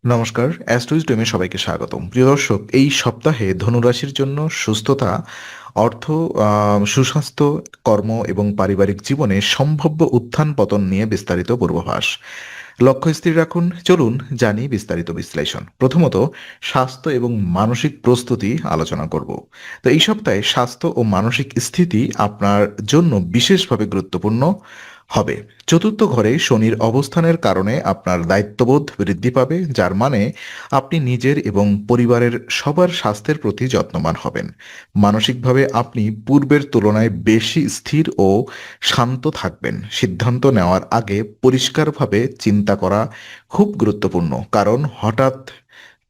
নমস্কার, অ্যাস্ট্রোইজডমে সবাইকে স্বাগতম। প্রিয় দর্শক, এই সপ্তাহে ধনুরাশির জন্য সুস্থতা, অর্থ, সুস্বাস্থ্য, কর্ম এবং পারিবারিক জীবনে সম্ভাব্য উত্থান পতন নিয়ে বিস্তারিত পূর্বাভাস। লক্ষ্য স্থির রাখুন। চলুন জানি বিস্তারিত বিশ্লেষণ। প্রথমত, স্বাস্থ্য এবং মানসিক প্রস্তুতি আলোচনা করব। তো এই সপ্তাহে স্বাস্থ্য ও মানসিক স্থিতি আপনার জন্য বিশেষভাবে গুরুত্বপূর্ণ হবে। চতুর্থ ঘরে শনির অবস্থানের কারণে আপনার দায়িত্ববোধ বৃদ্ধি পাবে, যার মানে আপনি নিজের এবং পরিবারের সবার স্বাস্থ্যের প্রতি যত্নবান হবেন। মানসিকভাবে আপনি পূর্বের তুলনায় বেশি স্থির ও শান্ত থাকবেন। সিদ্ধান্ত নেওয়ার আগে পরিষ্কারভাবে চিন্তা করা খুব গুরুত্বপূর্ণ, কারণ হঠাৎ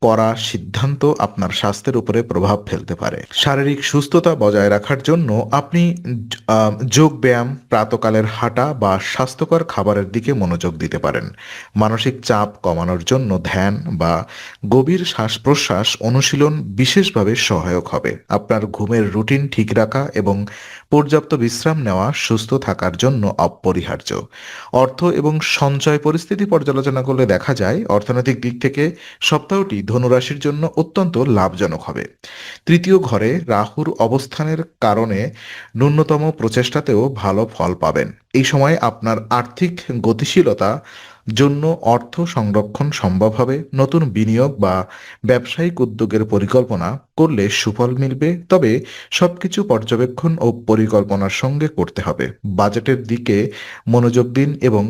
করা সিদ্ধান্ত আপনার স্বাস্থ্যের উপরে প্রভাব ফেলতে পারে। শারীরিক সুস্থতা বজায় রাখার জন্য আপনি যোগ ব্যায়াম, প্রাতকালের হাঁটা বা স্বাস্থ্যকর খাবারের দিকে মনোযোগ দিতে পারেন। মানসিক চাপ কমানোর জন্য ধ্যান বা গভীর শ্বাস প্রশ্বাস অনুশীলন বিশেষভাবে সহায়ক হবে। আপনার ঘুমের রুটিন ঠিক রাখা এবং পর্যাপ্ত বিশ্রাম নেওয়া সুস্থ থাকার জন্য অপরিহার্য। অর্থ এবং সঞ্চয় পরিস্থিতি পর্যালোচনা করলে দেখা যায় অর্থনৈতিক দিক থেকে সপ্তাহটি ধনুরাশির জন্য অত্যন্ত লাভজনক হবে। তৃতীয় ঘরে রাহুর অবস্থানের কারণে ন্যূনতম প্রচেষ্টাতেও ভালো ফল পাবেন। এই সময় আপনার আর্থিক গতিশীলতা জন্য অর্থ সংরক্ষণ সম্ভব হবে। নতুন বিনিয়োগ বা ব্যবসায়িক উদ্যোগের পরিকল্পনা করলে সুফল মিলবে, তবে সবকিছু পর্যবেক্ষণ ও পরিকল্পনার সঙ্গে করতে হবে। বাজেটের দিকে মনোযোগ দিন এবং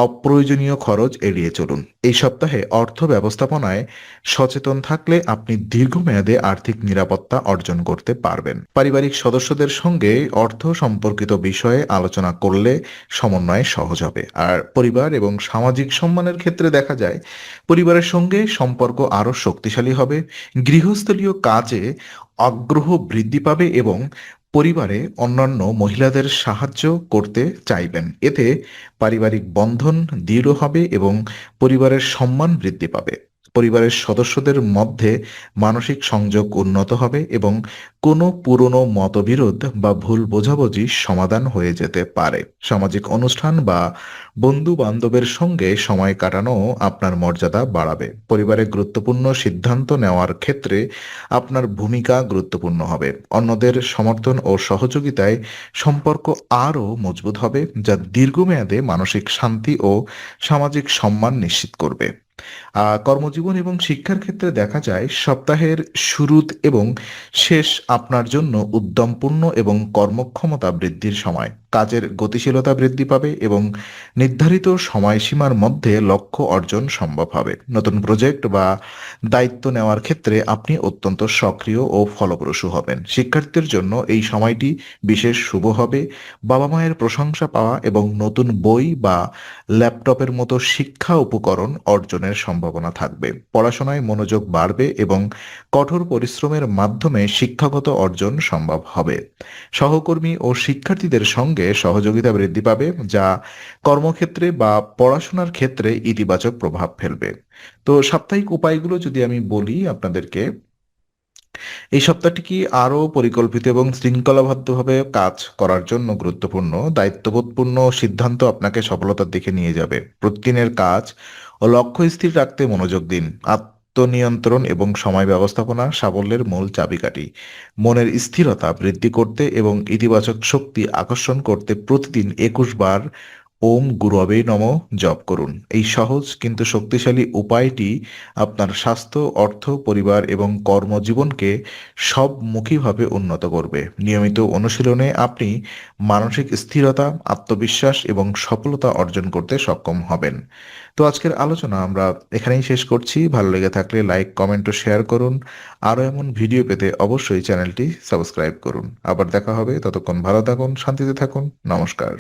অপ্রয়োজনীয় খরচ এড়িয়ে চলুন। এই সপ্তাহে অর্থ ব্যবস্থাপনায় সচেতন থাকলে আপনি দীর্ঘমেয়াদে আর্থিক নিরাপত্তা অর্জন করতে পারবেন। পারিবারিক সদস্যদের সঙ্গে অর্থ সম্পর্কিত বিষয়ে আলোচনা করলে সমন্বয় সহজ হবে। আর পরিবার এবং সামাজিক সম্মানের ক্ষেত্রে দেখা যায় পরিবারের সঙ্গে সম্পর্ক আরও শক্তিশালী হবে। গৃহস্থলীয় কাজে আগ্রহ বৃদ্ধি পাবে এবং পরিবারে অন্যান্য মহিলাদের সাহায্য করতে চাইবেন। এতে পারিবারিক বন্ধন দৃঢ় হবে এবং পরিবারের সম্মান বৃদ্ধি পাবে। পরিবারের সদস্যদের মধ্যে মানসিক সংযোগ উন্নত হবে এবং কোনো পুরনো মতবিরোধ বা ভুল বোঝাবুঝি সমাধান হয়ে যেতে পারে। সামাজিক অনুষ্ঠান বা বন্ধু বান্ধবের সঙ্গে সময় কাটানো আপনার মর্যাদা বাড়াবে। পরিবারে গুরুত্বপূর্ণ সিদ্ধান্ত নেওয়ার ক্ষেত্রে আপনার ভূমিকা গুরুত্বপূর্ণ হবে। অন্যদের সমর্থন ও সহযোগিতায় সম্পর্ক আরও মজবুত হবে, যা দীর্ঘমেয়াদে মানসিক শান্তি ও সামাজিক সম্মান নিশ্চিত করবে। কর্মজীবন এবং শিক্ষার ক্ষেত্রে দেখা যায় সপ্তাহের শুরু এবং শেষ আপনার জন্য উদ্যমপূর্ণ এবং কর্মক্ষমতা বৃদ্ধির সময়। কাজের গতিশীলতা বৃদ্ধি পাবে এবং নির্ধারিত সময়সীমার মধ্যে লক্ষ্য অর্জন সম্ভব হবে। নতুন প্রজেক্ট বা দায়িত্ব নেওয়ার ক্ষেত্রে আপনি অত্যন্ত সক্রিয় ও ফলপ্রসূ হবেন। শিক্ষার্থীদের জন্য এই সময়টি বিশেষ শুভ হবে। বাবা মায়ের প্রশংসা পাওয়া এবং নতুন বই বা ল্যাপটপের মতো শিক্ষা উপকরণ অর্জনের সম্ভাবনা থাকবে। পড়াশোনায় মনোযোগ বাড়বে এবং কঠোর পরিশ্রমের মাধ্যমে শিক্ষাগত অর্জন সম্ভব হবে। সহকর্মী ও শিক্ষার্থীদের সঙ্গে সহযোগিতা বৃদ্ধি পাবে, যা কর্মক্ষেত্রে বা পড়াশোনার ক্ষেত্রে ইতিবাচক প্রভাব ফেলবে। তো সাপ্তাহিক উপায়গুলো যদি আমি বলি আপনাদেরকে, এই সপ্তাহটি কি আরও পরিকল্পিত এবং শৃঙ্খলাবদ্ধভাবে কাজ করার জন্য গুরুত্বপূর্ণ। দায়িত্ববোধপূর্ণ সিদ্ধান্ত আপনাকে সফলতার দিকে নিয়ে যাবে। প্রতিদিনের কাজ ও লক্ষ্য স্থির রাখতে মনোযোগ দিন। আত্মনিয়ন্ত্রণ এবং সময় ব্যবস্থাপনা সাফল্যের মূল চাবিকাঠি। মনের স্থিরতা বৃদ্ধি করতে এবং ইতিবাচক শক্তি আকর্ষণ করতে প্রতিদিন 21 বার ওম গুরবে নম জপ করুন। এই সহজ কিন্তু শক্তিশালী উপায়টি আপনার স্বাস্থ্য, অর্থ, পরিবার এবং কর্মজীবনকে সবমুখীভাবে উন্নত করবে। নিয়মিত অনুশীলনে আপনি মানসিক স্থিরতা, আত্মবিশ্বাস এবং সফলতা অর্জন করতে সক্ষম হবেন। তো আজকের আলোচনা আমরা এখানেই শেষ করছি। ভালো লেগে থাকলে লাইক, কমেন্ট ও শেয়ার করুন। আরও এমন ভিডিও পেতে অবশ্যই চ্যানেলটি সাবস্ক্রাইব করুন। আবার দেখা হবে, ততক্ষণ ভালো থাকুন, শান্তিতে থাকুন। নমস্কার।